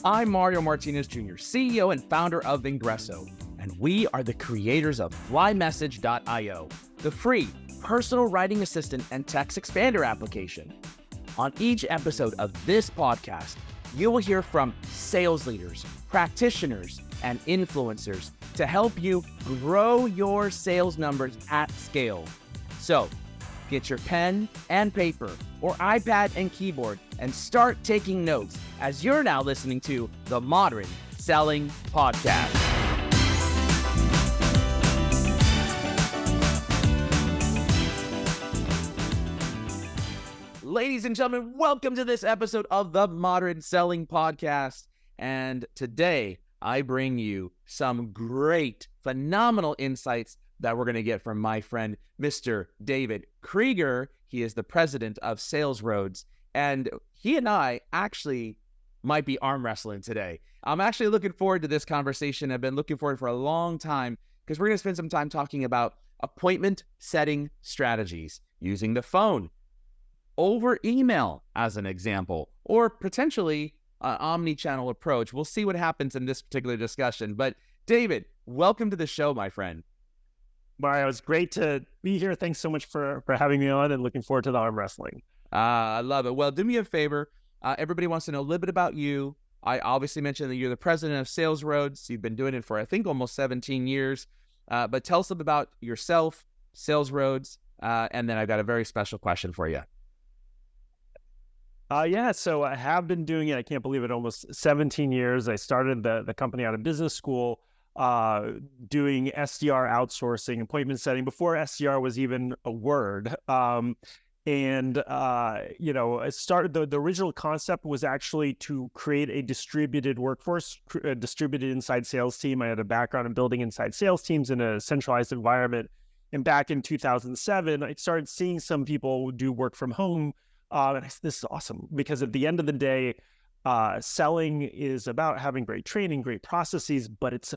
I'm Mario Martinez Jr., CEO and founder of Ingresso, and we are the creators of FlyMessage.io, the free personal writing assistant and text expander application. On each episode of this podcast, you will hear from sales leaders, practitioners, and influencers to help you grow your sales numbers at scale. So, get your pen and paper or iPad and keyboard and start taking notes as you're now listening to the Modern Selling Podcast. Ladies and gentlemen, welcome to this episode of the Modern Selling Podcast. And today I bring you some great, phenomenal insights that we're going to get from my friend, Mr. David Kreiger. He is the president of SalesRoads, and he and I actually might be arm wrestling today. I'm actually looking forward to this conversation. I've been looking forward for a long time because we're going to spend some time talking about appointment setting strategies using the phone, over email as an example, or potentially an omnichannel approach. We'll see what happens in this particular discussion. But David, welcome to the show, my friend. Mario, it's great to be here. Thanks so much for having me on and looking forward to the arm wrestling. I love it. Well, do me a favor. Everybody wants to know a little bit about you. I obviously mentioned that you're the president of SalesRoads. You've been doing it for, I think, almost 17 years. But tell us a bit about yourself, SalesRoads, and then I've got a very special question for you. So I have been doing it. I can't believe it. Almost 17 years. I started the company out of business school, doing SDR outsourcing, appointment setting before SDR was even a word. I started the original concept was actually to create a distributed workforce, a distributed inside sales team. I had a background in building inside sales teams in a centralized environment. And back in 2007, I started seeing some people do work from home. And this is awesome because at the end of the day, selling is about having great training, great processes, but its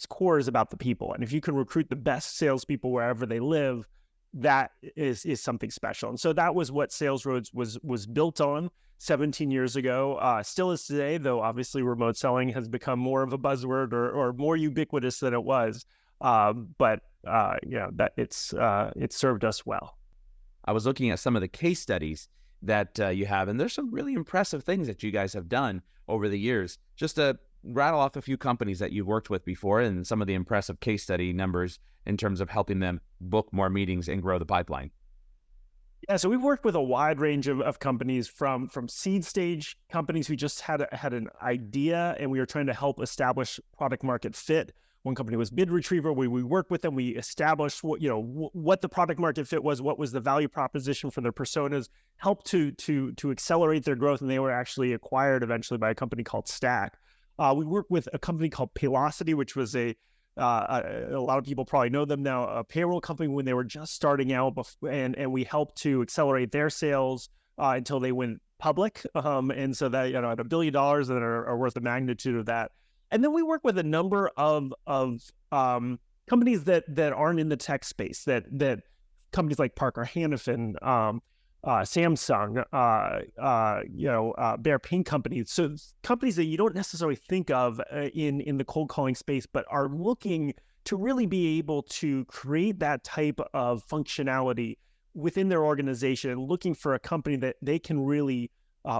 core is about the people. And if you can recruit the best salespeople wherever they live, that is something special. And so that was what SalesRoads was built on 17 years ago. Still is today, though obviously remote selling has become more of a buzzword or more ubiquitous than it was. That it served us well. I was looking at some of the case studies that you have, and there's some really impressive things that you guys have done over the years. Just to rattle off a few companies that you've worked with before and some of the impressive case study numbers in terms of helping them book more meetings and grow the pipeline. Yeah, so we've worked with a wide range of companies from seed stage companies who just had an idea and we were trying to help establish product market fit. One company was Bid Retriever. We worked with them. We established what the product market fit was, what was the value proposition for their personas, helped to accelerate their growth, and they were actually acquired eventually by a company called Stack. We worked with a company called Paylocity, which was a lot of people probably know them now, a payroll company when they were just starting out, and we helped to accelerate their sales until they went public. And so that at $1 billion that are worth the magnitude of that. And then we work with a number of companies that aren't in the tech space, that companies like Parker Hannifin, Samsung, Bear Paint companies. So companies that you don't necessarily think of in the cold calling space, but are looking to really be able to create that type of functionality within their organization, looking for a company that they can really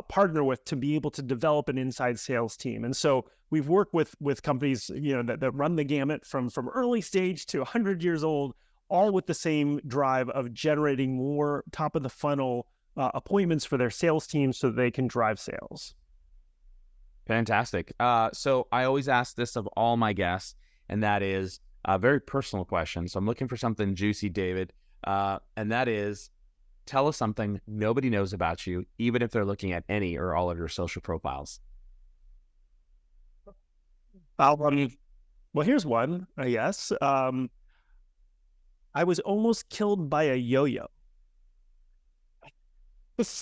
partner with to be able to develop an inside sales team. And so we've worked with companies, that run the gamut from early stage to 100 years old, all with the same drive of generating more top of the funnel appointments for their sales teams so they can drive sales. Fantastic. So I always ask this of all my guests, and that is a very personal question. So I'm looking for something juicy, David, and that is, tell us something nobody knows about you, even if they're looking at any or all of your social profiles. Well, here's one, I guess. I was almost killed by a yo-yo.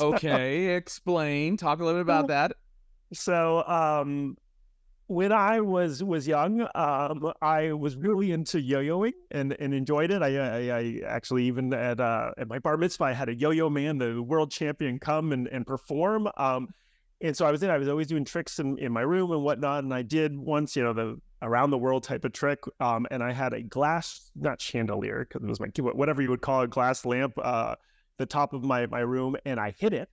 Okay, explain. Talk a little bit about that. So, when I was young, I was really into yo-yoing and enjoyed it. I actually, even at my bar mitzvah, I had a yo-yo man, the world champion, come and perform. And so I was always doing tricks in my room and whatnot. And I did once, the around the world type of trick. And I had a glass, not chandelier, because it was whatever you would call a glass lamp, the top of my room. And I hit it,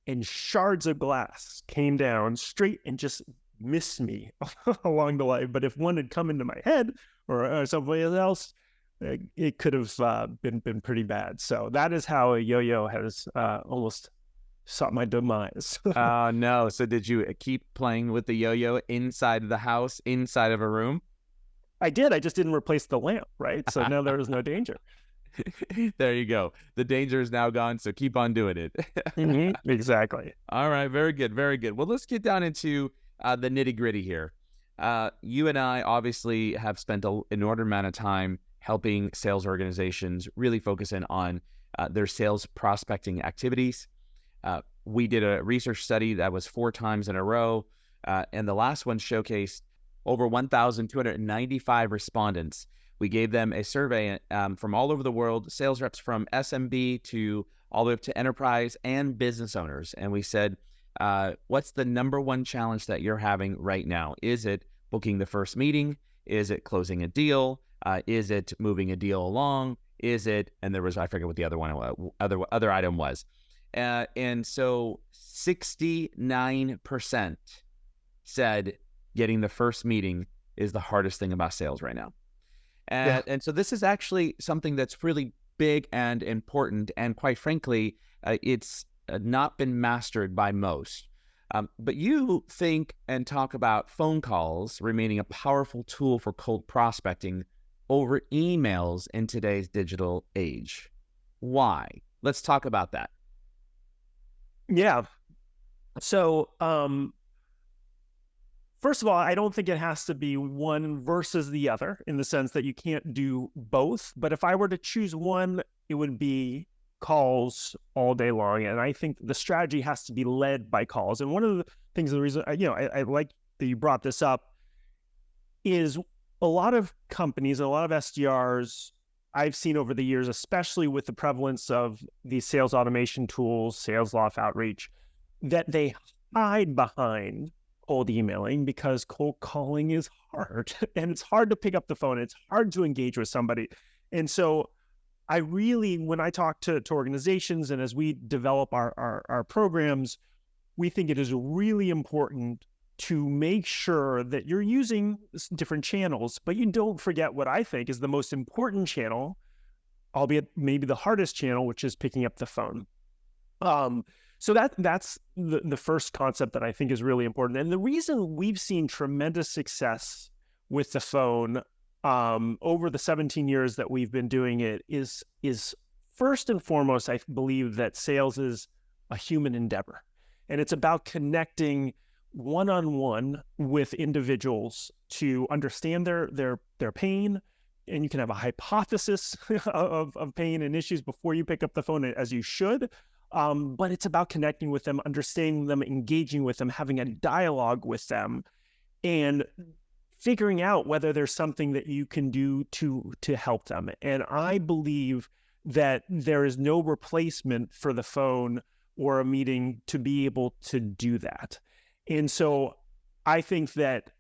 and shards of glass came down straight and just missed me along the way. But if one had come into my head or somebody else, it could have been pretty bad. So that is how a yo-yo has almost sought my demise. Oh, no. So did you keep playing with the yo-yo inside of the house, inside of a room? I did. I just didn't replace the lamp, right? So now there was no danger. There you go. The danger is now gone, so keep on doing it. Mm-hmm. Exactly. All right. Very good. Very good. Well, let's get down into the nitty-gritty here. You and I obviously have spent an inordinate amount of time helping sales organizations really focus in on their sales prospecting activities. We did a research study that was 4 times in a row, and the last one showcased over 1,295 respondents. We gave them a survey from all over the world, sales reps from SMB to all the way up to enterprise and business owners. And we said, what's the number one challenge that you're having right now? Is it booking the first meeting? Is it closing a deal? Is it moving a deal along? Is it, and there was, I forget what the other item was. And so 69% said getting the first meeting is the hardest thing about sales right now. And so this is actually something that's really big and important. And quite frankly, it's not been mastered by most. But you think and talk about phone calls remaining a powerful tool for cold prospecting over emails in today's digital age. Why? Let's talk about that. Yeah. So, first of all, I don't think it has to be one versus the other in the sense that you can't do both. But if I were to choose one, it would be calls all day long. And I think the strategy has to be led by calls. And one of the things, the reason, I like that you brought this up is a lot of companies, a lot of SDRs I've seen over the years, especially with the prevalence of these sales automation tools, sales loft outreach, that they hide behind cold emailing because cold calling is hard and it's hard to pick up the phone. It's hard to engage with somebody. And so I really, when I talk to organizations and as we develop our programs, we think it is really important to make sure that you're using different channels, but you don't forget what I think is the most important channel, albeit maybe the hardest channel, which is picking up the phone. So that's the first concept that I think is really important. And the reason we've seen tremendous success with the phone over the 17 years that we've been doing it is first and foremost, I believe that sales is a human endeavor. And it's about connecting one-on-one with individuals to understand their pain. And you can have a hypothesis of pain and issues before you pick up the phone, as you should. But it's about connecting with them, understanding them, engaging with them, having a dialogue with them, and figuring out whether there's something that you can do to help them. And I believe that there is no replacement for the phone or a meeting to be able to do that. And so I think that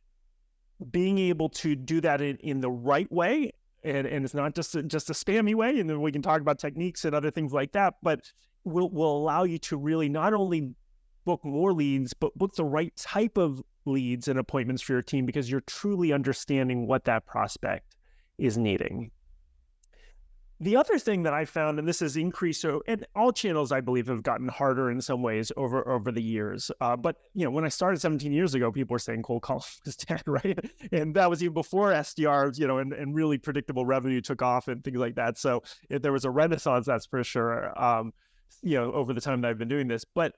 being able to do that in the right way, and it's not just a spammy way, and then we can talk about techniques and other things like that, but will allow you to really not only book more leads, but book the right type of leads and appointments for your team because you're truly understanding what that prospect is needing. The other thing that I found, and this has increased, and all channels I believe have gotten harder in some ways over the years. But when I started 17 years ago, people were saying cold call is dead, right? And that was even before SDRs, and really predictable revenue took off and things like that. So there was a renaissance, that's for sure. Over the time that I've been doing this, but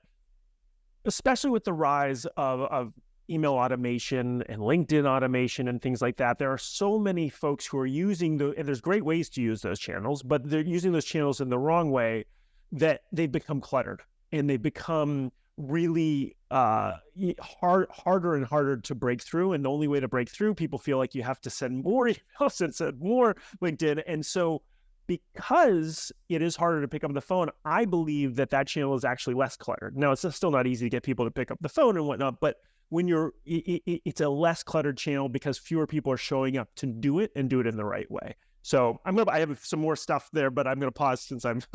especially with the rise of email automation and LinkedIn automation and things like that, there are so many folks who are using and there's great ways to use those channels, but they're using those channels in the wrong way that they've become cluttered and they become really harder and harder to break through. And the only way to break through, people feel like you have to send more emails and send more LinkedIn. And so because it is harder to pick up the phone, I believe that channel is actually less cluttered. Now, it's still not easy to get people to pick up the phone and whatnot, but when it's a less cluttered channel because fewer people are showing up to do it and do it in the right way. So I have some more stuff there, but I'm going to pause since I've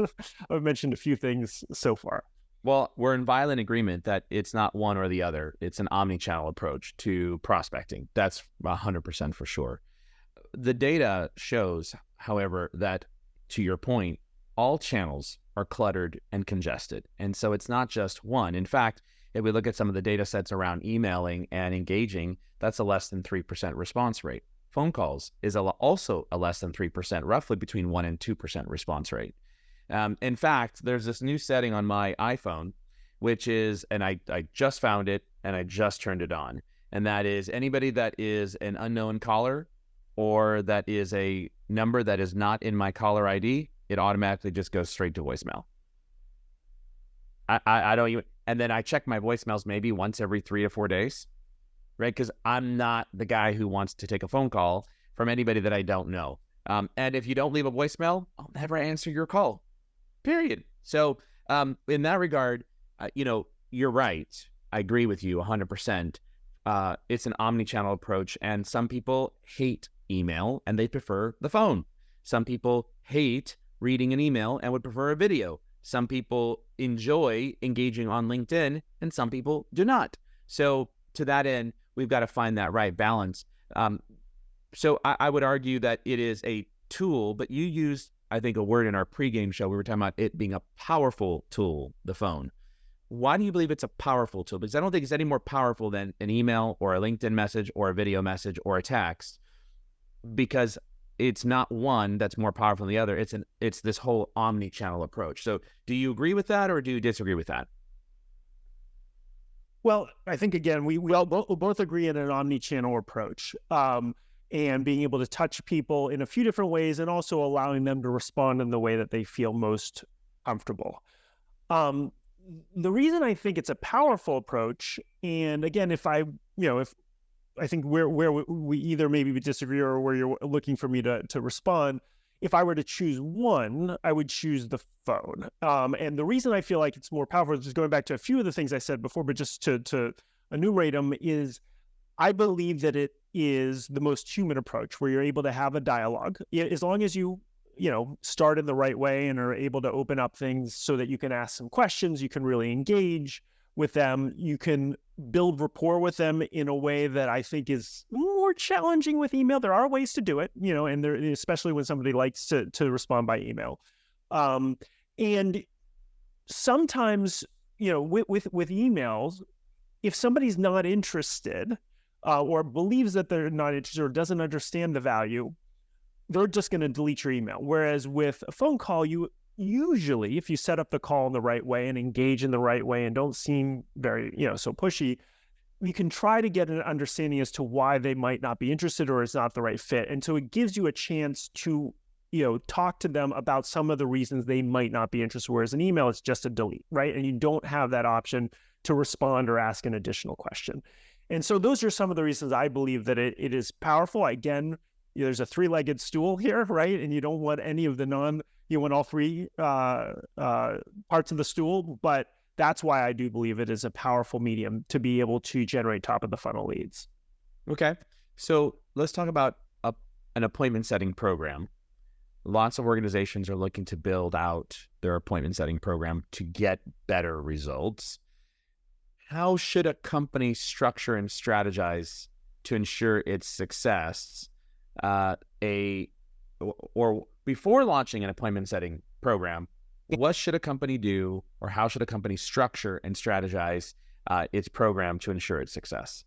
mentioned a few things so far. Well, we're in violent agreement that it's not one or the other. It's an omni-channel approach to prospecting. That's 100% for sure. The data shows, however, that to your point, all channels are cluttered and congested. And so it's not just one. In fact, if we look at some of the data sets around emailing and engaging, that's a less than 3% response rate. Phone calls is also a less than 3%, roughly between 1 and 2% response rate. In fact, there's this new setting on my iPhone, which is, and I just found it and I just turned it on. And that is anybody that is an unknown caller or that is a number that is not in my caller ID, it automatically just goes straight to voicemail. I don't even, and then I check my voicemails maybe once every 3 to 4 days, right? Because I'm not the guy who wants to take a phone call from anybody that I don't know. And if you don't leave a voicemail, I'll never answer your call, period. So in that regard, you're right. I agree with you 100%. It's an omni-channel approach, and some people hate email and they prefer the phone. Some people hate reading an email and would prefer a video. Some people enjoy engaging on LinkedIn and some people do not. So to that end, we've got to find that right balance. So I would argue that it is a tool, but you used, I think, a word in our pregame show. We were talking about it being a powerful tool, the phone. Why do you believe it's a powerful tool? Because I don't think it's any more powerful than an email or a LinkedIn message or a video message or a text, because it's not one that's more powerful than the other. It's this whole omni-channel approach. So do you agree with that or do you disagree with that? Well, I think, again, we both agree in an omni-channel approach, and being able to touch people in a few different ways and also allowing them to respond in the way that they feel most comfortable. The reason I think it's a powerful approach, and again, if I think where we either maybe disagree or where you're looking for me to respond, if I were to choose one, I would choose the phone. And the reason I feel like it's more powerful, just going back to a few of the things I said before, but just to enumerate them, is I believe that it is the most human approach where you're able to have a dialogue. As long as you start in the right way and are able to open up things so that you can ask some questions, you can really engage with them, you can build rapport with them in a way that I think is more challenging with email. There are ways to do it, and there, especially when somebody likes to respond by email. And sometimes, with emails, if somebody's not interested or believes that they're not interested or doesn't understand the value, they're just going to delete your email. Whereas with a phone call, you usually, if you set up the call in the right way and engage in the right way and don't seem very, so pushy, you can try to get an understanding as to why they might not be interested or it's not the right fit. And so it gives you a chance to, talk to them about some of the reasons they might not be interested, whereas an email is just a delete, right? And you don't have that option to respond or ask an additional question. And so those are some of the reasons I believe that it is powerful. Again, there's a three-legged stool here, right? And you don't want any of you want all three parts of the stool, but that's why I do believe it is a powerful medium to be able to generate top of the funnel leads. Okay. So let's talk about an appointment setting program. Lots of organizations are looking to build out their appointment setting program to get better results. How should a company structure and strategize to ensure its success? Or before launching an appointment setting program, what should a company do, or how should a company structure and strategize its program to ensure its success?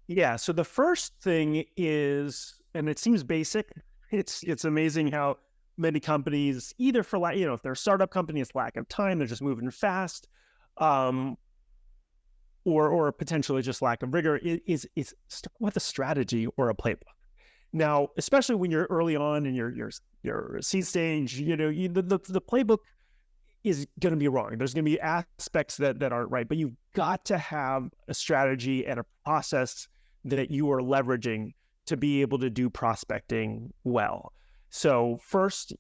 Yeah. So the first thing is, and it seems basic, it's amazing how many companies, either for if they're a startup company, it's lack of time, they're just moving fast, or potentially just lack of rigor, is start with a strategy or a playbook. Now, especially when you're early on in your seed stage, the playbook is going to be wrong. There's going to be aspects that aren't right, but you've got to have a strategy and a process that you are leveraging to be able to do prospecting well. So first,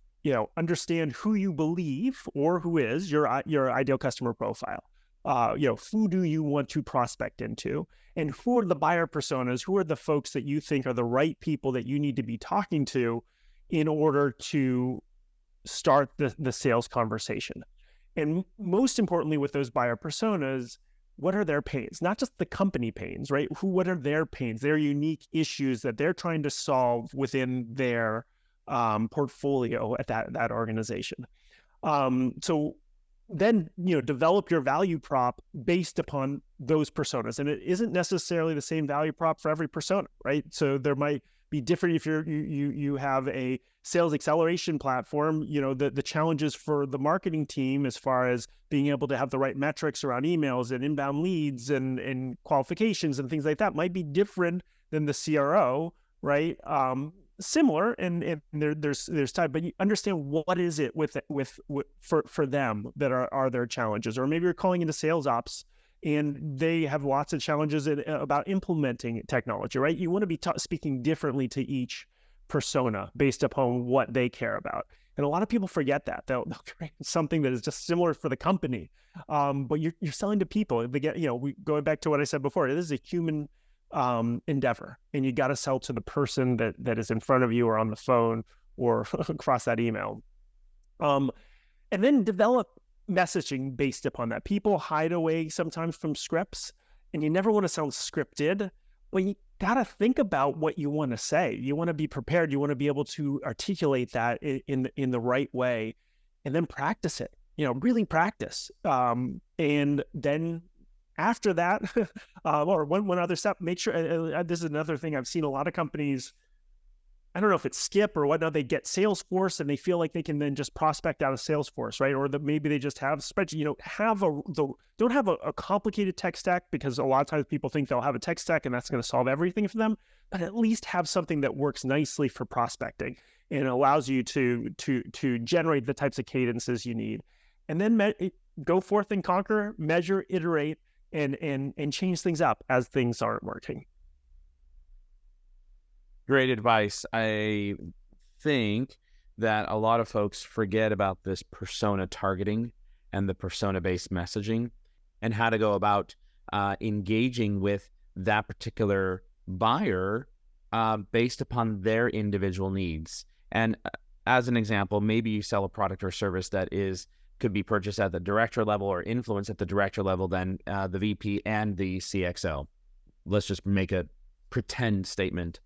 understand who you believe or who is your ideal customer profile. Who do you want to prospect into, and who are the buyer personas? Who are the folks that you think are the right people that you need to be talking to in order to start the sales conversation? And most importantly, with those buyer personas, what are their pains? Not just the company pains, right? What are their pains? Their unique issues that they're trying to solve within their portfolio at that organization. So then, develop your value prop based upon those personas. And it isn't necessarily the same value prop for every persona, right? So there might be different if you have a sales acceleration platform, the challenges for the marketing team as far as being able to have the right metrics around emails and inbound leads and qualifications and things like that might be different than the CRO, right? Similar and there's time, but you understand what is it for them that are their challenges. Or maybe you're calling into sales ops and they have lots of challenges about implementing technology, right? You want to be speaking differently to each persona based upon what they care about. And a lot of people forget that. They'll create something that is just similar for the company, but you're selling to people. They get, going back to what I said before, it is a human endeavor, and you got to sell to the person that is in front of you or on the phone or across that email. And then develop messaging based upon that. People hide away sometimes from scripts, and you never want to sound scripted, but you got to think about what you want to say. You want to be prepared. You want to be able to articulate that in the right way, and then practice it, really practice. And then after that, or one other step, make sure, this is another thing I've seen a lot of companies, I don't know if it's skip or whatnot, they get Salesforce and they feel like they can then just prospect out of Salesforce, right? Or that maybe they just have spreadsheet, don't have a complicated tech stack, because a lot of times people think they'll have a tech stack and that's going to solve everything for them, but at least have something that works nicely for prospecting and allows you to generate the types of cadences you need. And then go forth and conquer, measure, iterate, and change things up as things aren't working. Great advice. I think that a lot of folks forget about this persona targeting and the persona-based messaging and how to go about engaging with that particular buyer based upon their individual needs. And as an example, maybe you sell a product or service that could be purchased at the director level or influenced at the director level than the VP and the CXO. Let's just make a pretend statement.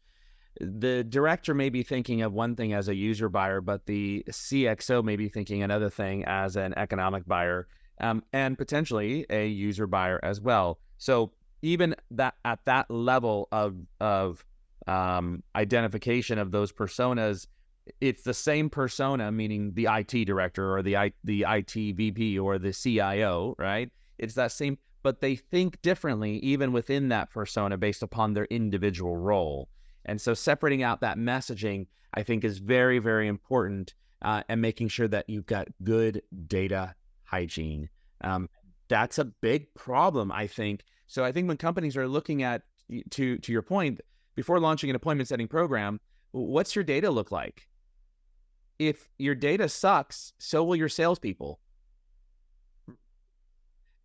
The director may be thinking of one thing as a user buyer, but the CXO may be thinking another thing as an economic buyer, and potentially a user buyer as well. So even that at that level of identification of those personas, it's the same persona, meaning the IT director or the IT VP or the CIO, right? It's that same, but they think differently even within that persona based upon their individual role. And so separating out that messaging, I think, is very, very important, and making sure that you've got good data hygiene. That's a big problem, I think. So I think when companies are looking at, to your point, before launching an appointment setting program, what's your data look like? If your data sucks, so will your salespeople.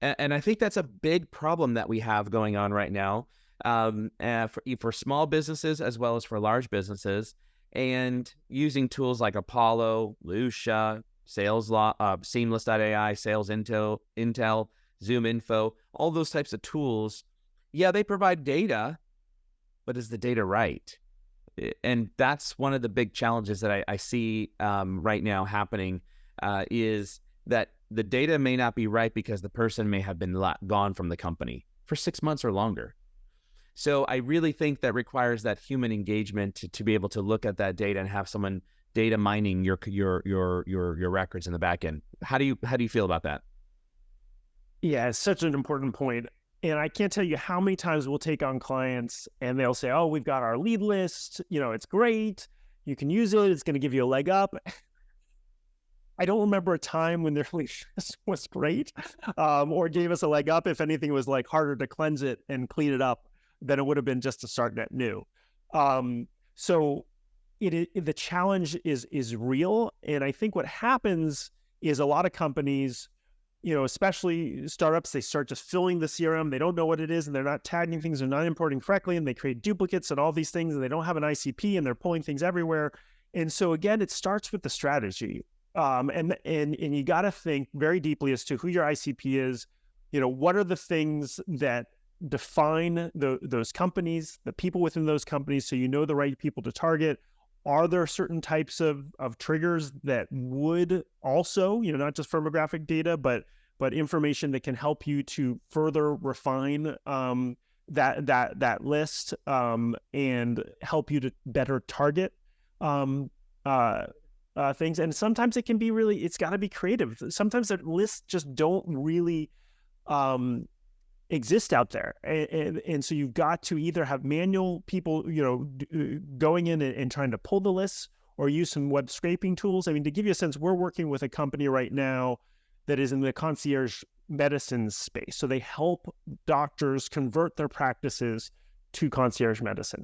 And I think that's a big problem that we have going on right now, for small businesses as well as for large businesses, and using tools like Apollo, Lucia, Seamless.ai, Sales Intel, Zoom Info, all those types of tools. Yeah, they provide data, but is the data right? And that's one of the big challenges that I see right now happening, is that the data may not be right because the person may have been gone from the company for 6 months or longer. So I really think that requires that human engagement to be able to look at that data and have someone data mining your records in the back end. How do you feel about that? Yeah, it's such an important point. And I can't tell you how many times we'll take on clients and they'll say, oh, we've got our lead list, it's great, you can use it, it's going to give you a leg up. I don't remember a time when their lead list was great, or gave us a leg up. If anything, it was like harder to cleanse it and clean it up than it would have been just to start net new. So the challenge is real. And I think what happens is a lot of companies, especially startups, they start just filling the CRM. They don't know what it is, and they're not tagging things, they're not importing correctly, and they create duplicates and all these things, and they don't have an ICP, and they're pulling things everywhere. And so again, it starts with the strategy. And you got to think very deeply as to who your ICP is. What are the things that define those companies, the people within those companies, so you know the right people to target. Are there certain types of triggers that would also, not just firmographic data, but information that can help you to further refine that list and help you to better target things. And sometimes it can be it's got to be creative. Sometimes the lists just don't really exist out there. And so you've got to either have manual people, going in and trying to pull the lists, or use some web scraping tools. I mean, to give you a sense, we're working with a company right now that is in the concierge medicine space. So they help doctors convert their practices to concierge medicine.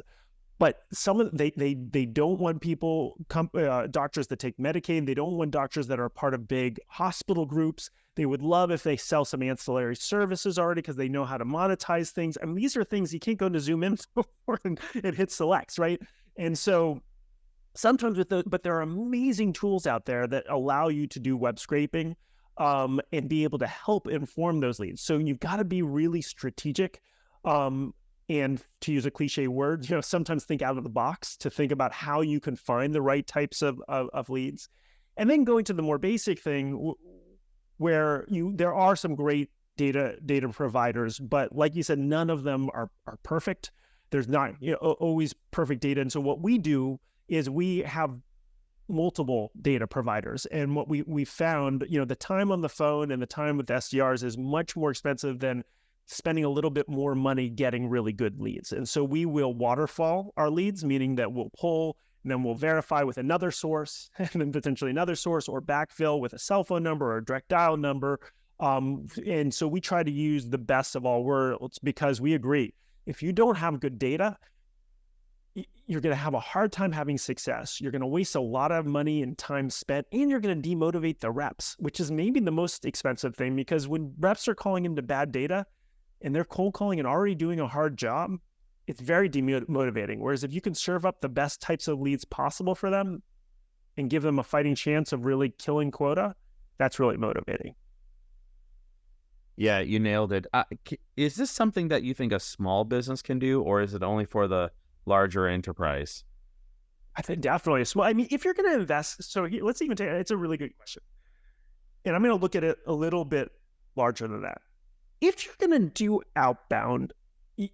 But they don't want doctors that take Medicaid. They don't want doctors that are part of big hospital groups. They would love if they sell some ancillary services already because they know how to monetize things. I mean, these are things you can't go into Zoom Info and hit selects, right? And so sometimes but there are amazing tools out there that allow you to do web scraping and be able to help inform those leads. So you've got to be really strategic. And to use a cliche word, sometimes think out of the box to think about how you can find the right types of leads. And then going to the more basic thing where there are some great data providers, but like you said, none of them are perfect. There's not always perfect data. And so what we do is we have multiple data providers. And what we found, the time on the phone and the time with SDRs is much more expensive than spending a little bit more money getting really good leads. And so we will waterfall our leads, meaning that we'll pull and then we'll verify with another source and then potentially another source, or backfill with a cell phone number or a direct dial number. And so we try to use the best of all worlds, because we agree, if you don't have good data, you're going to have a hard time having success. You're going to waste a lot of money and time spent, and you're going to demotivate the reps, which is maybe the most expensive thing, because when reps are calling into bad data, and they're cold calling and already doing a hard job, it's very demotivating. Whereas if you can serve up the best types of leads possible for them and give them a fighting chance of really killing quota, that's really motivating. Yeah, you nailed it. Is this something that you think a small business can do, or is it only for the larger enterprise? I think definitely a small. I mean, if you're going to invest, let's even take, it's a really good question. And I'm going to look at it a little bit larger than that. If you're going to do outbound, you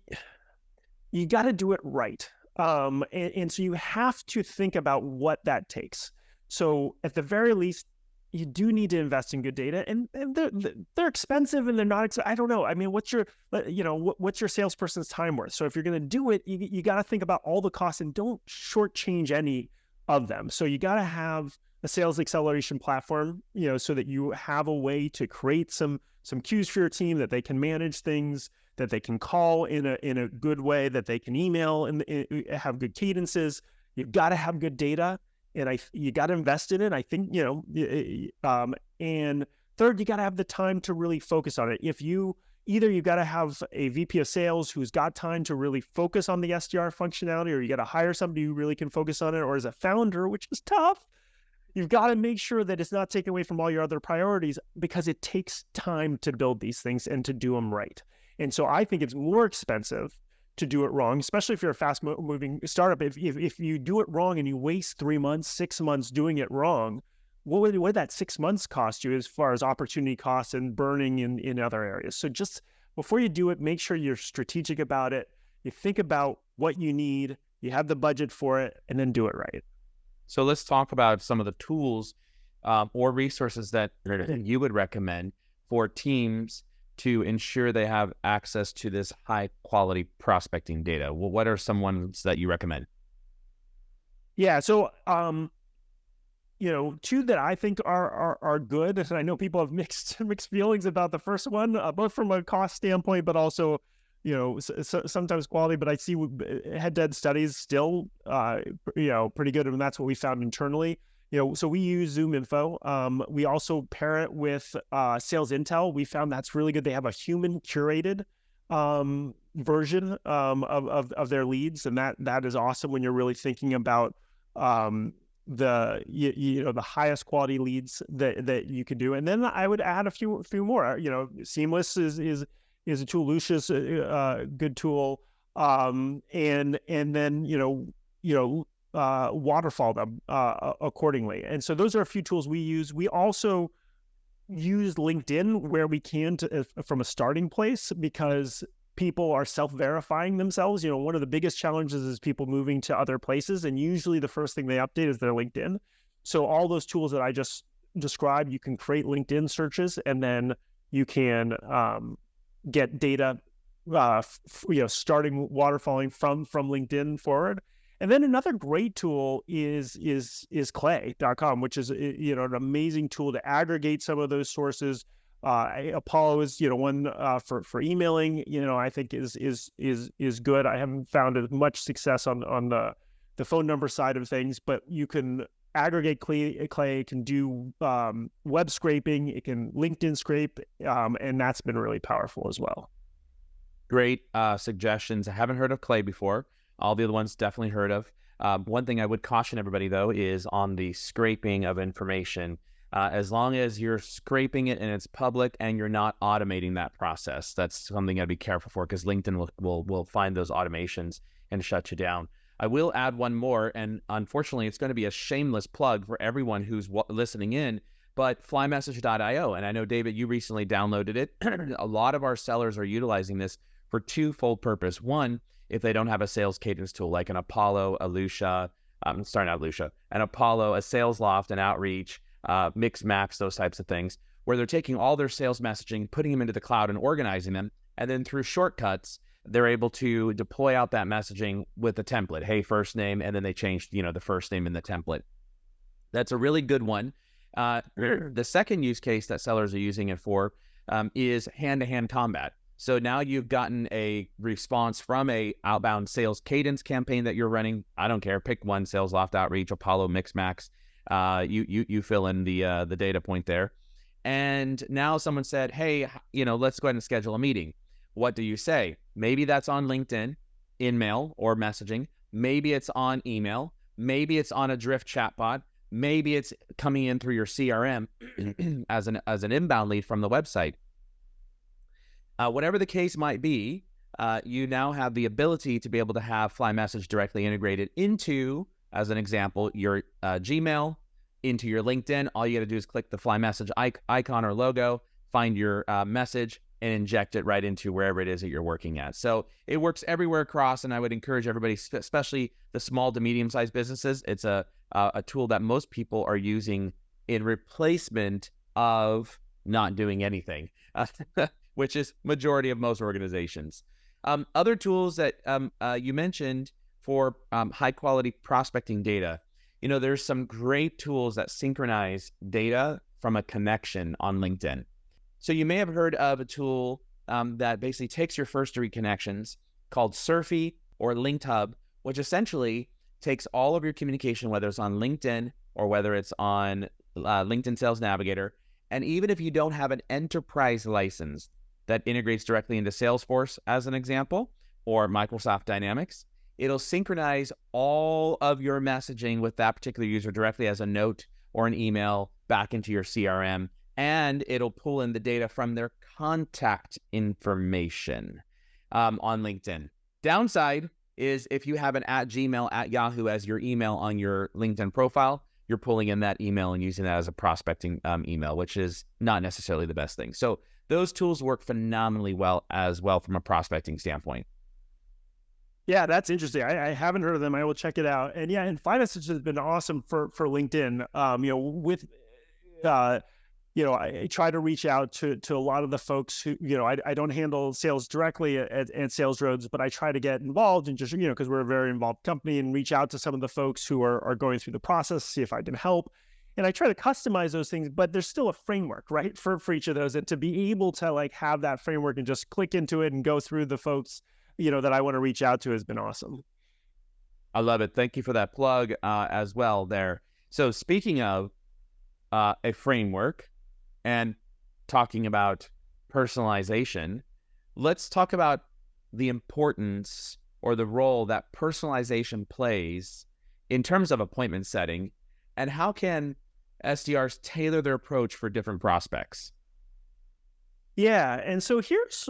got to do it right. And so you have to think about what that takes. So at the very least, you do need to invest in good data, and they're expensive and they're not, I don't know. I mean, what's your salesperson's time worth? So if you're going to do it, you got to think about all the costs and don't shortchange any of them. So you got to have a sales acceleration platform, so that you have a way to create some queues for your team, that they can manage things, that they can call in a good way, that they can email and have good cadences. You've got to have good data, and you got to invest in it. I think, and third, you got to have the time to really focus on it. You've got to have a VP of sales who's got time to really focus on the SDR functionality, or you got to hire somebody who really can focus on it, or as a founder, which is tough, you've got to make sure that it's not taken away from all your other priorities, because it takes time to build these things and to do them right. And so I think it's more expensive to do it wrong, especially if you're a fast-moving startup. If you do it wrong and you waste 3 months, 6 months doing it wrong, what would that 6 months cost you as far as opportunity costs and burning in other areas? So just before you do it, make sure you're strategic about it. You think about what you need, you have the budget for it, and then do it right. So let's talk about some of the tools or resources that you would recommend for teams to ensure they have access to this high quality prospecting data. Well, what are some ones that you recommend? Yeah. So, two that I think are good, and I know people have mixed feelings about the first one, both from a cost standpoint, but also sometimes quality, but I see head-to-head studies still, pretty good. And that's what we found internally. So we use Zoom Info. We also pair it with Sales Intel. We found that's really good. They have a human curated version of their leads, and that is awesome when you're really thinking about the highest quality leads that you can do. And then I would add a few more. Seamless is a tool. Lucia's a good tool. And then waterfall them accordingly. And so those are a few tools we use. We also use LinkedIn where we can from a starting place, because people are self-verifying themselves. One of the biggest challenges is people moving to other places, and usually the first thing they update is their LinkedIn. So all those tools that I just described, you can create LinkedIn searches, and then you can get data, starting waterfalling from LinkedIn forward. And then another great tool is clay.com, which is an amazing tool to aggregate some of those sources. Apollo is one for emailing. I think is good. I haven't found as much success on the phone number side of things, but you can aggregate clay. It can do web scraping. It can LinkedIn scrape, and that's been really powerful as well. Great suggestions. I haven't heard of clay before. All the other ones definitely heard of. One thing I would caution everybody, though, is on the scraping of information. As long as you're scraping it and it's public and you're not automating that process, that's something I'd be careful for, because LinkedIn will find those automations and shut you down. I will add one more, and unfortunately, it's going to be a shameless plug for everyone who's listening in, but flymessage.io. And I know, David, you recently downloaded it. A lot of our sellers are utilizing this for twofold purpose. One, if they don't have a sales cadence tool like an Apollo, an Apollo, a SalesLoft, an Outreach, Mix Maps, those types of things, where they're taking all their sales messaging, putting them into the cloud and organizing them. And then through shortcuts, they're able to deploy out that messaging with a template. Hey, first name, and then they change, the first name in the template. That's a really good one. The second use case that sellers are using it for is hand-to-hand combat. So now you've gotten a response from a outbound sales cadence campaign that you're running. I don't care. Pick one: SalesLoft, Outreach, Apollo, MixMax. You fill in the data point there. And now someone said, hey, let's go ahead and schedule a meeting. What do you say? Maybe that's on LinkedIn, InMail, or messaging. Maybe it's on email. Maybe it's on a Drift chatbot. Maybe it's coming in through your CRM as an inbound lead from the website. Whatever the case might be, you now have the ability to be able to have FlyMessage directly integrated into, as an example, your Gmail, into your LinkedIn. All you got to do is click the FlyMessage icon or logo, find your message, and inject it right into wherever it is that you're working at. So it works everywhere across, and I would encourage everybody, especially the small to medium-sized businesses. It's a tool that most people are using in replacement of not doing anything, which is majority of most organizations. Other tools that you mentioned for high-quality prospecting data. There's some great tools that synchronize data from a connection on LinkedIn. So you may have heard of a tool that basically takes your first 3 connections called Surfy or Linked Hub, which essentially takes all of your communication, whether it's on LinkedIn or whether it's on LinkedIn Sales Navigator. And even if you don't have an enterprise license that integrates directly into Salesforce, as an example, or Microsoft Dynamics, it'll synchronize all of your messaging with that particular user directly as a note or an email back into your CRM, and it'll pull in the data from their contact information on LinkedIn. Downside is if you have an @Gmail, @Yahoo as your email on your LinkedIn profile, you're pulling in that email and using that as a prospecting email, which is not necessarily the best thing. So those tools work phenomenally well as well from a prospecting standpoint. Yeah, that's interesting. I haven't heard of them. I will check it out. And yeah, and FlyMessage has been awesome for LinkedIn. I try to reach out to a lot of the folks who, I don't handle sales directly at SalesRoads, but I try to get involved and just, because we're a very involved company, and reach out to some of the folks who are going through the process, see if I can help. And I try to customize those things, but there's still a framework, right, for each of those. And to be able to like have that framework and just click into it and go through the folks, that I want to reach out to has been awesome. I love it. Thank you for that plug as well there. So speaking of a framework and talking about personalization, let's talk about the importance or the role that personalization plays in terms of appointment setting, and how can SDRs tailor their approach for different prospects? Yeah, and so here's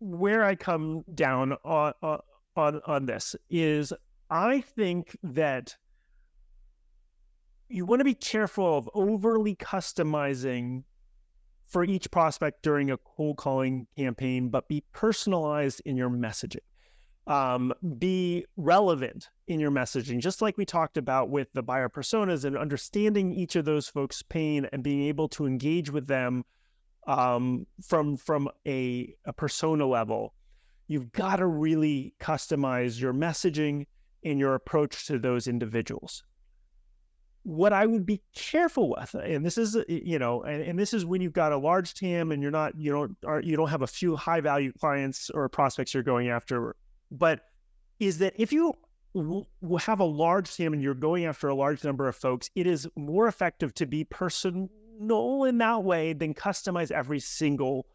where I come down on this is I think that you want to be careful of overly customizing for each prospect during a cold calling campaign, but be personalized in your messaging. Be relevant in your messaging, just like we talked about with the buyer personas and understanding each of those folks' pain and being able to engage with them from a persona level. You've got to really customize your messaging and your approach to those individuals. What I would be careful with, and this is, and this is when you've got a large TAM and you don't have a few high value clients or prospects you're going after, but is that if you have a large TAM and you're going after a large number of folks, it is more effective to be personal in that way than customize every single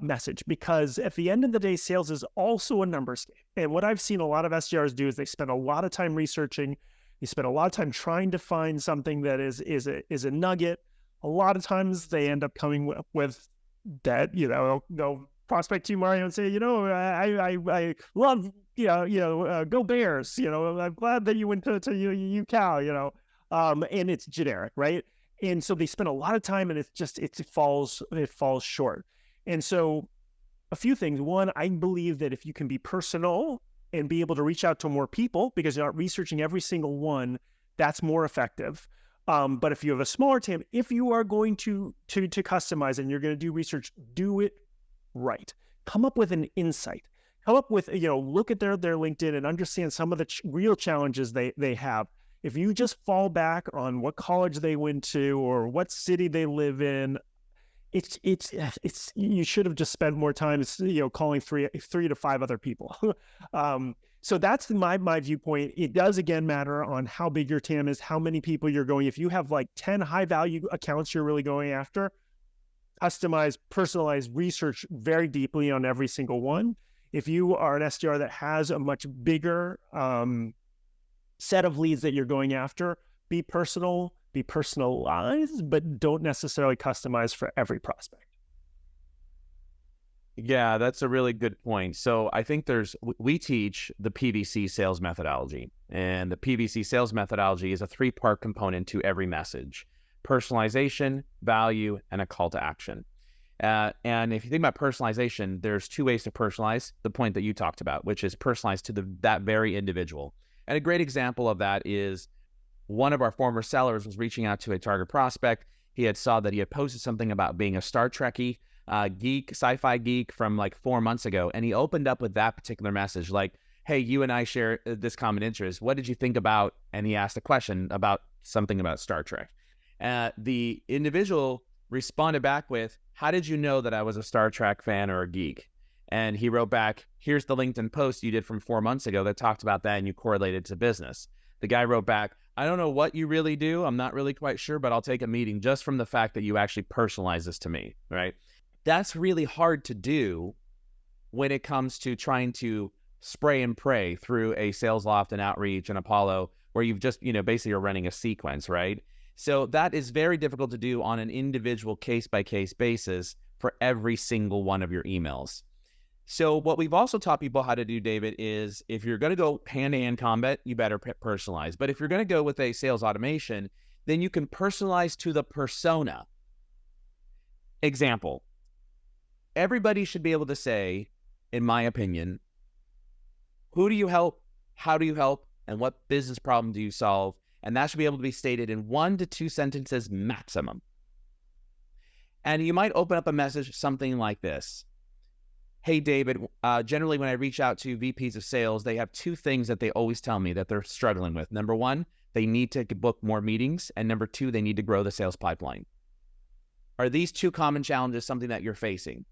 message, because at the end of the day, sales is also a numbers game. And what I've seen a lot of SDRs do is they spend a lot of time researching. They spend a lot of time trying to find something that is a nugget. A lot of times they end up coming with that, prospect to Mario and say, I love, go Bears. I'm glad that you went to UCal, and it's generic, right? And so they spend a lot of time and it falls short. And so a few things. One, I believe that if you can be personal and be able to reach out to more people because you're not researching every single one, that's more effective. But if you have a smaller TAM, if you are going to customize and you're going to do research, do it right. Come up with an insight. Come up with, look at their LinkedIn and understand some of the real challenges they have. If you just fall back on what college they went to or what city they live in, it's you should have just spent more time, calling three to five other people. So that's my viewpoint. It does again matter on how big your TAM is, how many people you're going. If you have like 10 high value accounts you're really going after, customize, personalize, research very deeply on every single one. If you are an SDR that has a much bigger set of leads that you're going after, be personal, be personalized, but don't necessarily customize for every prospect. Yeah, that's a really good point. So I think we teach the PVC Sales Methodology, and the PVC Sales Methodology is a 3-part component to every message: personalization, value, and a call to action. And if you think about personalization, there's 2 ways to personalize, the point that you talked about, which is personalized to that very individual. And a great example of that is one of our former sellers was reaching out to a target prospect. He had saw that he had posted something about being a Star Trekkie geek, sci-fi geek from like 4 months ago. And he opened up with that particular message, like, hey, you and I share this common interest. What did you think about? And he asked a question about something about Star Trek. The individual responded back with, how did you know that I was a Star Trek fan or a geek? And he wrote back, here's the LinkedIn post you did from 4 months ago that talked about that and you correlated to business. The guy wrote back, I don't know what you really do. I'm not really quite sure, but I'll take a meeting just from the fact that you actually personalize this to me, right? That's really hard to do when it comes to trying to spray and pray through a Sales Loft and Outreach and Apollo, where you've just, basically you're running a sequence, right? So that is very difficult to do on an individual case-by-case basis for every single one of your emails. So what we've also taught people how to do, David, is if you're going to go hand-to-hand combat, you better personalize. But if you're going to go with a sales automation, then you can personalize to the persona. Example, everybody should be able to say, in my opinion, who do you help, how do you help, and what business problem do you solve? And that should be able to be stated in 1 to 2 sentences maximum. And you might open up a message something like this. Hey, David, generally when I reach out to VPs of sales, they have 2 things that they always tell me that they're struggling with. Number 1, they need to book more meetings. And number two, they need to grow the sales pipeline. Are these two common challenges something that you're facing?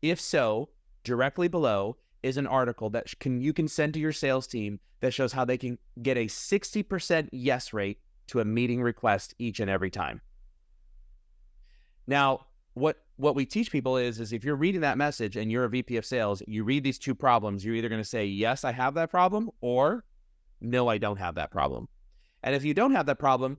If so, directly below is an article that you can send to your sales team that shows how they can get a 60% yes rate to a meeting request each and every time. Now, what we teach people is if you're reading that message and you're a VP of sales, you read these two problems, you're either going to say, yes, I have that problem, or no, I don't have that problem. And if you don't have that problem,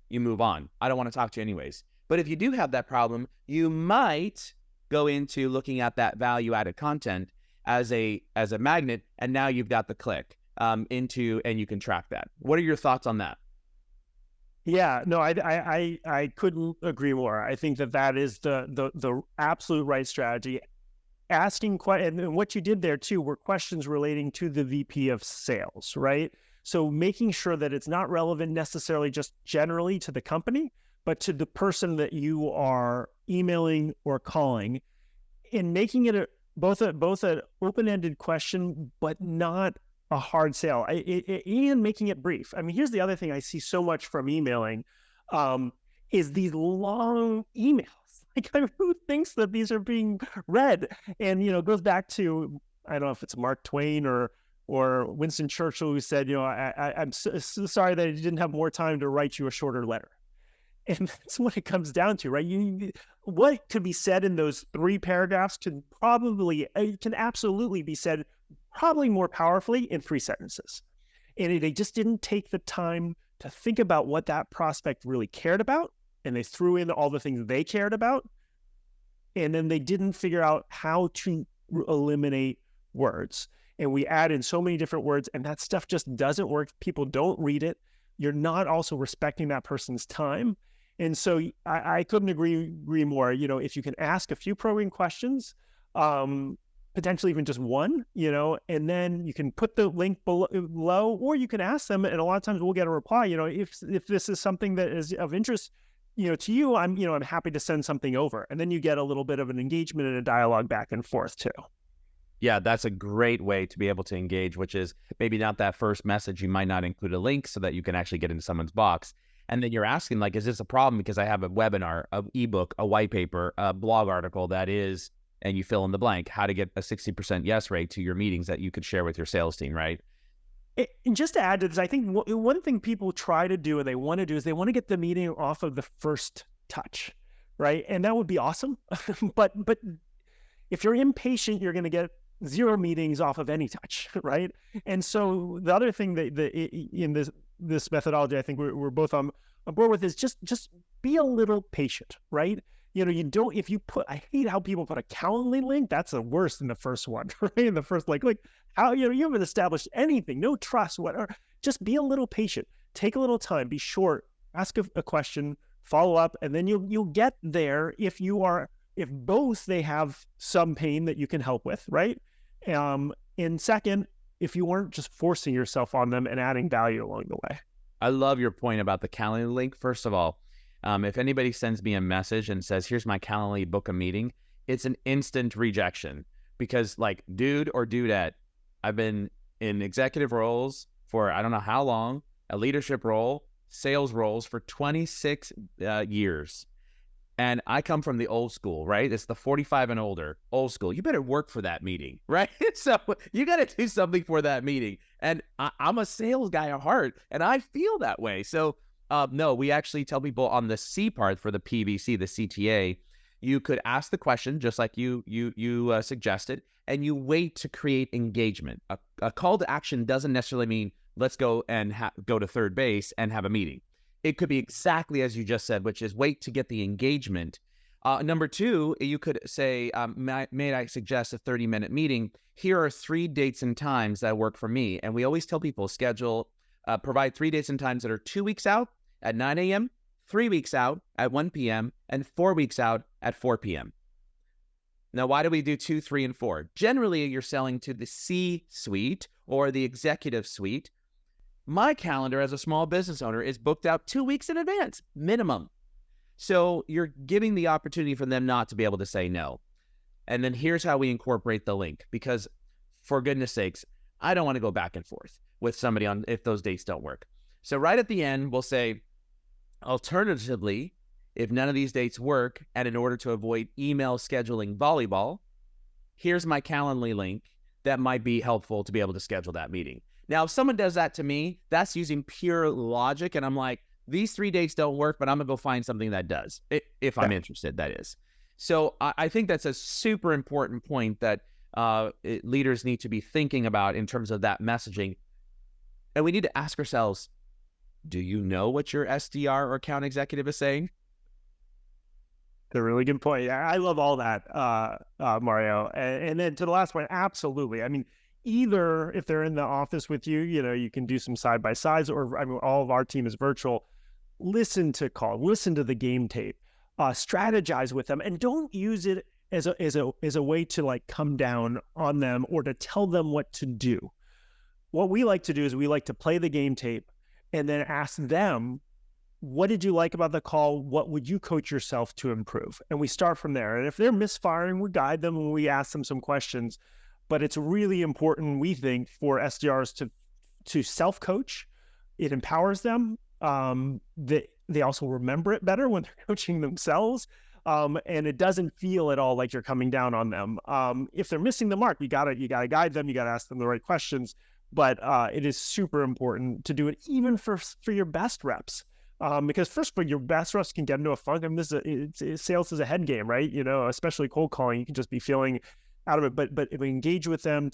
you move on. I don't want to talk to you anyways. But if you do have that problem, you might go into looking at that value-added content as a magnet, and now you've got the click and you can track that. What are your thoughts on that? Yeah, no, I couldn't agree more. I think that is the absolute right strategy. Asking and what you did there too were questions relating to the VP of sales, right? So making sure that it's not relevant necessarily just generally to the company, but to the person that you are emailing or calling, and making it both an open-ended question, but not a hard sale, and making it brief. I mean, here's the other thing I see so much from emailing, is these long emails. Like, who thinks that these are being read? And, it goes back to, I don't know if it's Mark Twain or Winston Churchill, who said, I'm so sorry that I didn't have more time to write you a shorter letter. And that's what it comes down to, right? What could be said in those 3 paragraphs can absolutely be said probably more powerfully in 3 sentences. And they just didn't take the time to think about what that prospect really cared about. And they threw in all the things they cared about. And then they didn't figure out how to eliminate words. And we add in so many different words, and that stuff just doesn't work. People don't read it. You're not also respecting that person's time. And so I couldn't agree more. If you can ask a few probing questions, potentially even just one, and then you can put the link below, or you can ask them, and a lot of times we'll get a reply. If this is something that is of interest, to you, I'm happy to send something over, and then you get a little bit of an engagement and a dialogue back and forth too. Yeah, that's a great way to be able to engage, which is maybe not that first message. You might not include a link so that you can actually get into someone's box. And then you're asking, like, is this a problem because I have a webinar, an ebook, a white paper, a blog article that is, and you fill in the blank, how to get a 60% yes rate to your meetings that you could share with your sales team, right? And just to add to this, I think one thing people try to do and they want to do is they want to get the meeting off of the first touch, right? And that would be awesome. but if you're impatient, you're going to get 0 meetings off of any touch, right? And so the other thing that in this methodology, I think we're both on board with is just be a little patient, right? I hate how people put a Calendly link. That's the worst in the first one, right? In the first, like how, you haven't established anything, no trust, whatever. Just be a little patient, take a little time, be short, ask a question, follow up, and then you'll get there if both they have some pain that you can help with, right? And second, if you weren't just forcing yourself on them and adding value along the way. I love your point about the Calendly link. First of all, if anybody sends me a message and says, here's my Calendly, book a meeting, it's an instant rejection because, like, dude or dudette, I've been in executive roles for I don't know how long, a leadership role, sales roles for 26 years. And I come from the old school, right? It's the 45 and older, old school. You better work for that meeting, right? So you got to do something for that meeting. And I'm a sales guy at heart, and I feel that way. So no, we actually tell people on the C part for the PVC, the CTA, you could ask the question just like you suggested, and you wait to create engagement. A call to action doesn't necessarily mean let's go and go to third base and have a meeting. It could be exactly as you just said, which is wait to get the engagement. Number 2, you could say, may I suggest a 30-minute meeting? Here are 3 dates and times that work for me. And we always tell people provide 3 dates and times that are 2 weeks out at 9 a.m., 3 weeks out at 1 p.m., and 4 weeks out at 4 p.m. Now, why do we do 2, 3, and 4? Generally, you're selling to the C-suite or the executive suite. My calendar as a small business owner is booked out 2 weeks in advance, minimum. So you're giving the opportunity for them not to be able to say no. And then here's how we incorporate the link, because for goodness sakes, I don't want to go back and forth with somebody on if those dates don't work. So right at the end, we'll say, alternatively, if none of these dates work, and in order to avoid email scheduling volleyball, here's my Calendly link that might be helpful to be able to schedule that meeting. Now, if someone does that to me, that's using pure logic, and I'm like, these 3 dates don't work, but I'm gonna go find something that does, if I'm interested, that is. So I think that's a super important point that leaders need to be thinking about in terms of that messaging. And we need to ask ourselves, do you know what your SDR or account executive is saying? That's a really good point. I love all that, Mario. And then to the last point, absolutely. I mean, either if they're in the office with you, you can do some side by sides, or I mean, all of our team is virtual. Listen to the game tape, strategize with them, and don't use it as a way to like come down on them or to tell them what to do. What we like to do is we like to play the game tape and then ask them, what did you like about the call? What would you coach yourself to improve? And we start from there. And if they're misfiring, we guide them and we ask them some questions. But it's really important, we think, for SDRs to self-coach. It empowers them. They also remember it better when they're coaching themselves. And it doesn't feel at all like you're coming down on them. If they're missing the mark, you gotta guide them. You gotta ask them the right questions. But it is super important to do it even for your best reps. Because first of all, your best reps can get into a funk. I mean, sales is a head game, right? Especially cold calling, you can just be feeling out of it. But if we engage with them,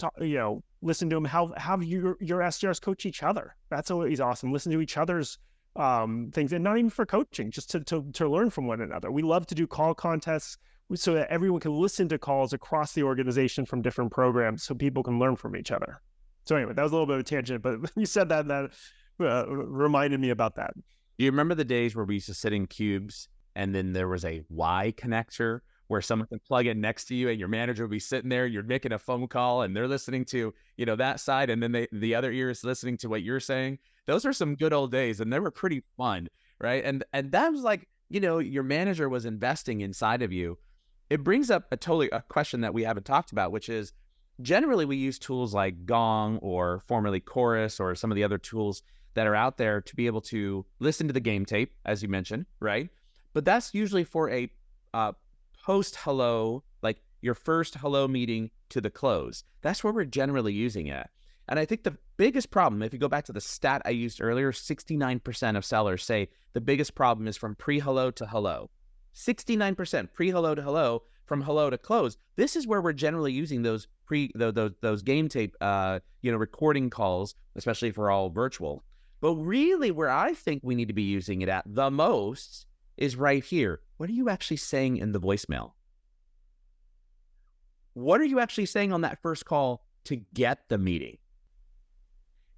listen to them, have your SDRs coach each other. That's always awesome. Listen to each other's things, and not even for coaching, just to learn from one another. We love to do call contests so that everyone can listen to calls across the organization from different programs, so people can learn from each other. So anyway, that was a little bit of a tangent, but you said that reminded me about that. Do you remember the days where we used to sit in cubes and then there was a Y connector where someone can plug in next to you and your manager would be sitting there, you're making a phone call and they're listening to, that side, and then the other ear is listening to what you're saying? Those are some good old days, and they were pretty fun, right? And that was like, your manager was investing inside of you. It brings up a question that we haven't talked about, which is, generally we use tools like Gong or formerly Chorus or some of the other tools that are out there to be able to listen to the game tape, as you mentioned, right? But that's usually for a post-hello, like your first hello meeting to the close. That's where we're generally using it. And I think the biggest problem, if you go back to the stat I used earlier, 69% of sellers say the biggest problem is from pre-hello to hello. 69% pre-hello to hello, from hello to close. This is where we're generally using those game tape, recording calls, especially if we're all virtual. But really, where I think we need to be using it at the most is right here. What are you actually saying in the voicemail? What are you actually saying on that first call to get the meeting?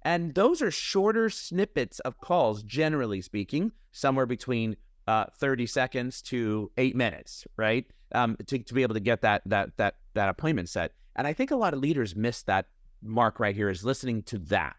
And those are shorter snippets of calls, generally speaking, somewhere between 30 seconds to 8 minutes, right? To be able to get that appointment set. And I think a lot of leaders miss that mark right here, is listening to that.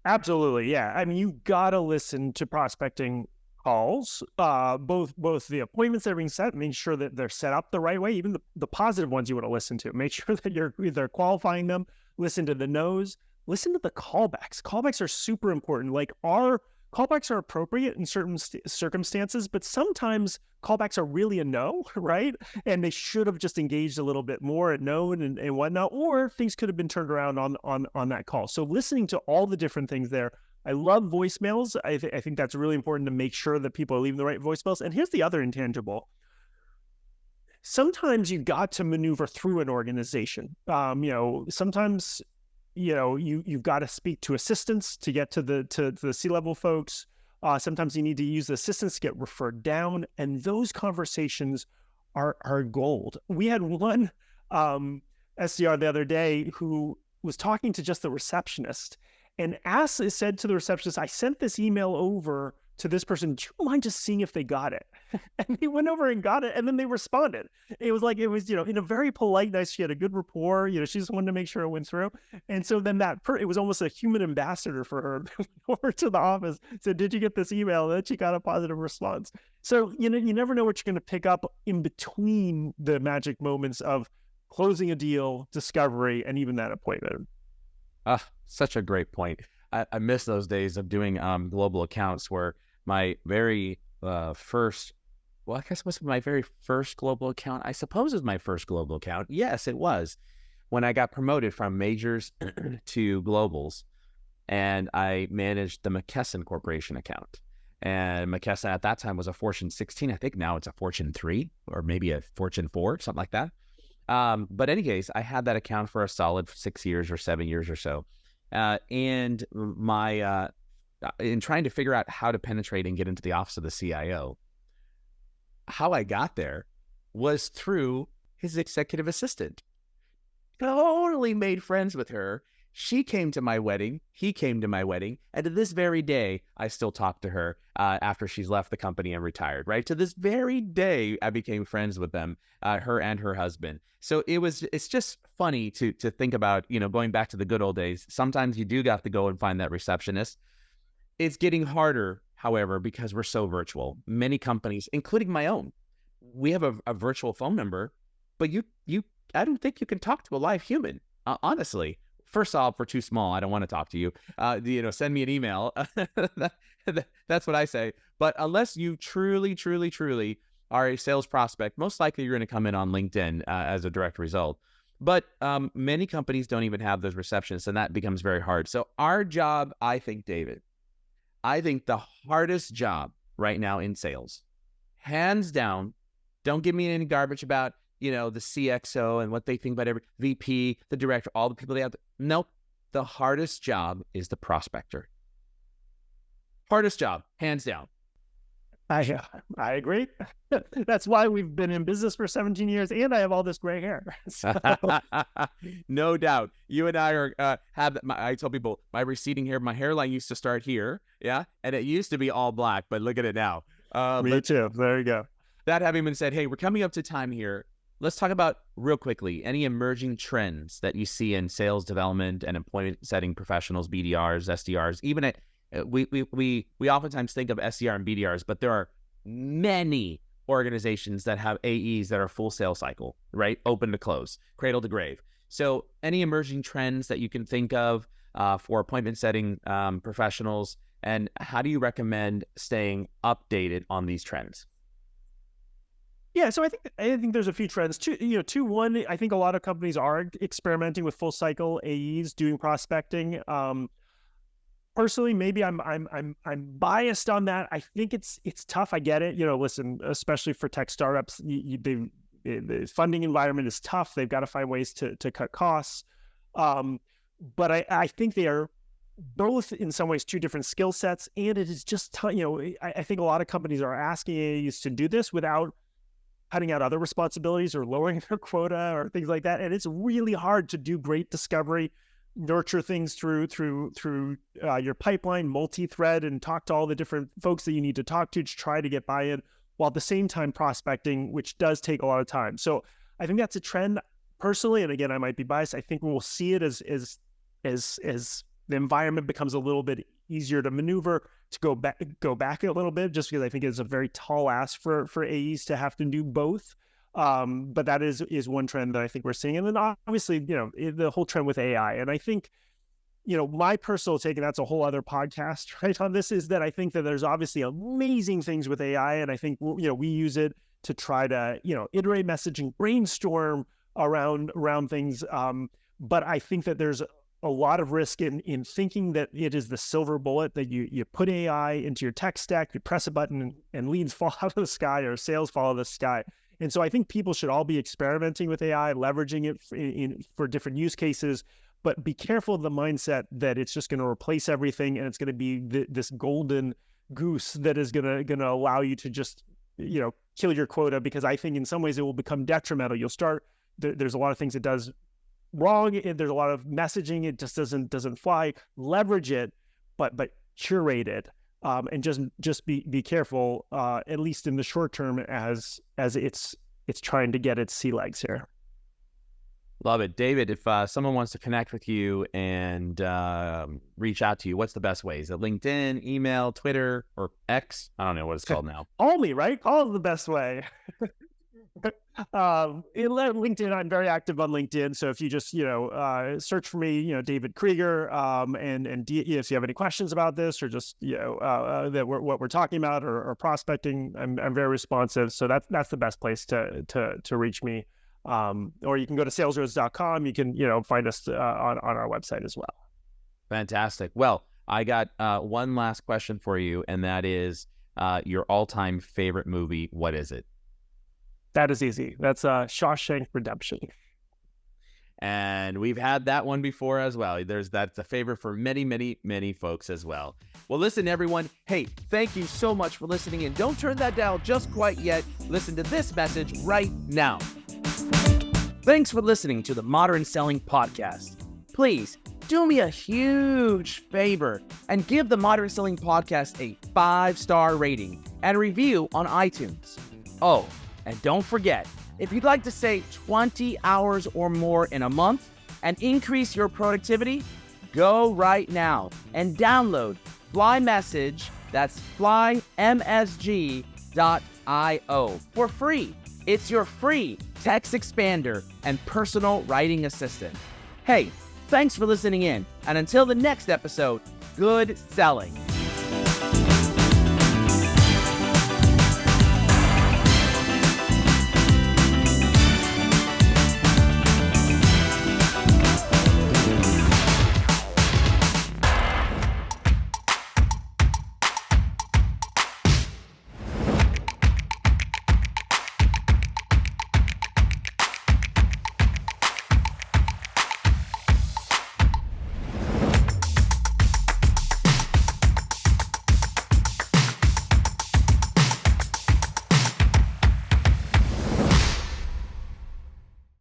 Absolutely, yeah. I mean, you gotta listen to prospecting calls, both the appointments that are being set, make sure that they're set up the right way. Even the positive ones you want to listen to. Make sure that you're either qualifying them. Listen to the no's. Listen to the callbacks. Callbacks are super important. Like, our callbacks are appropriate in certain circumstances, but sometimes callbacks are really a no, right? And they should have just engaged a little bit more at no and whatnot, or things could have been turned around on that call. So listening to all the different things there. I love voicemails. I think that's really important to make sure that people are leaving the right voicemails. And here's the other intangible. Sometimes you got to maneuver through an organization. Sometimes you've got to speak to assistants to get to the C-level folks. Sometimes you need to use the assistants to get referred down, and those conversations are gold. We had one SDR the other day who was talking to just the receptionist, and said to the receptionist, "I sent this email over to this person. Do you mind just seeing if they got it?" And he went over and got it, and then they responded. It was in a very polite, nice. She had a good rapport. She just wanted to make sure it went through. And so then it was almost a human ambassador for her. Over to the office, said, "Did you get this email?" And then she got a positive response. So you never know what you're going to pick up in between the magic moments of closing a deal, discovery, and even that appointment. Such a great point. I miss those days of doing global accounts where my very first, well, I guess it was my very first global account. I suppose it was my first global account. Yes, it was when I got promoted from majors to globals, and I managed the McKesson Corporation account. And McKesson at that time was a Fortune 16. I think now it's a Fortune 3 or maybe a Fortune 4, something like that. But in any case, I had that account for a solid 6 years or 7 years or so. And my in trying to figure out how to penetrate and get into the office of the CIO, how I got there was through his executive assistant. Totally made friends with her. She came to my wedding. He came to my wedding. And to this very day, I still talk to her after she's left the company and retired, right? To this very day, I became friends with them, her and her husband. So it's just funny to think about, going back to the good old days. Sometimes you do have to go and find that receptionist. It's getting harder, however, because we're so virtual. Many companies, including my own, we have a virtual phone number, but I don't think you can talk to a live human, honestly. First off, we're too small. I don't want to talk to you. Send me an email. That's what I say. But unless you truly, truly, truly are a sales prospect, most likely you're going to come in on LinkedIn as a direct result. But many companies don't even have those receptionists, and that becomes very hard. So our job, I think, David, the hardest job right now in sales, hands down, don't give me any garbage about the CXO and what they think about every VP, the director, all the people they have. Nope. The hardest job is the prospector. Hardest job, hands down. I agree. That's why we've been in business for 17 years and I have all this gray hair. So. No doubt. You and I are I tell people my receding hair, my hairline used to start here. Yeah. And it used to be all black, but look at it now. Me too. There you go. That having been said, hey, we're coming up to time here. Let's talk about real quickly any emerging trends that you see in sales development and employment setting professionals, BDRs, SDRs. Even we oftentimes think of SDR and BDRs, but there are many organizations that have AEs that are full sales cycle, right? Open to close, cradle to grave. So any emerging trends that you can think of for appointment setting professionals, and how do you recommend staying updated on these trends? Yeah, so I think there's a few trends. One, I think a lot of companies are experimenting with full cycle AEs doing prospecting. Personally, maybe I'm biased on that. I think it's tough. I get it. Listen, especially for tech startups, the funding environment is tough. They've got to find ways to cut costs. But I think they are both in some ways two different skill sets, and it is just I think a lot of companies are asking AEs to do this without cutting out other responsibilities or lowering their quota or things like that. And it's really hard to do great discovery, nurture things through your pipeline, multi-thread, and talk to all the different folks that you need to talk to try to get buy-in, while at the same time prospecting, which does take a lot of time. So I think that's a trend personally. And again, I might be biased. I think we'll see it as the environment becomes a little bit easier to maneuver, to go back a little bit, just because I think it's a very tall ask for AEs to have to do both. But that is one trend that I think we're seeing. And then obviously, the whole trend with AI. And I think, my personal take, and that's a whole other podcast, right, on this, is that I think that there's obviously amazing things with AI. And I think, we use it to try to, iterate messaging, brainstorm around things. But I think that there's a lot of risk in thinking that it is the silver bullet, that you put AI into your tech stack, you press a button and leads fall out of the sky or sales fall out of the sky. And so I think people should all be experimenting with AI, leveraging it for different use cases, but be careful of the mindset that it's just going to replace everything and it's going to be this golden goose that is going to allow you to just, kill your quota, because I think in some ways it will become detrimental. There's a lot of things it does wrong. There's a lot of messaging. It just doesn't fly. Leverage it, but curate it, and just be careful, at least in the short term, as it's trying to get its sea legs here. Love it. David, if someone wants to connect with you and reach out to you, what's the best way? Is it LinkedIn, email, Twitter, or X? I don't know what it's called now. All me, right? All the best way. LinkedIn, I'm very active on LinkedIn. So if you just, search for me, David Kreiger, if you have any questions about this or just, what we're talking about or prospecting, I'm very responsive. So that's the best place to reach me. Or you can go to salesroads.com. You can, find us on our website as well. Fantastic. Well, I got one last question for you, and that is your all-time favorite movie. What is it? That is easy. That's Shawshank Redemption. And we've had that one before as well. That's a favorite for many, many, many folks as well. Well, listen, everyone. Hey, thank you so much for listening, and don't turn that dial just quite yet. Listen to this message right now. Thanks for listening to the Modern Selling Podcast. Please do me a huge favor and give the Modern Selling Podcast a 5-star rating and review on iTunes. Oh, and don't forget, if you'd like to save 20 hours or more in a month and increase your productivity, go right now and download Fly Message, that's flymsg.io, for free. It's your free text expander and personal writing assistant. Hey, thanks for listening in, and until the next episode, good selling.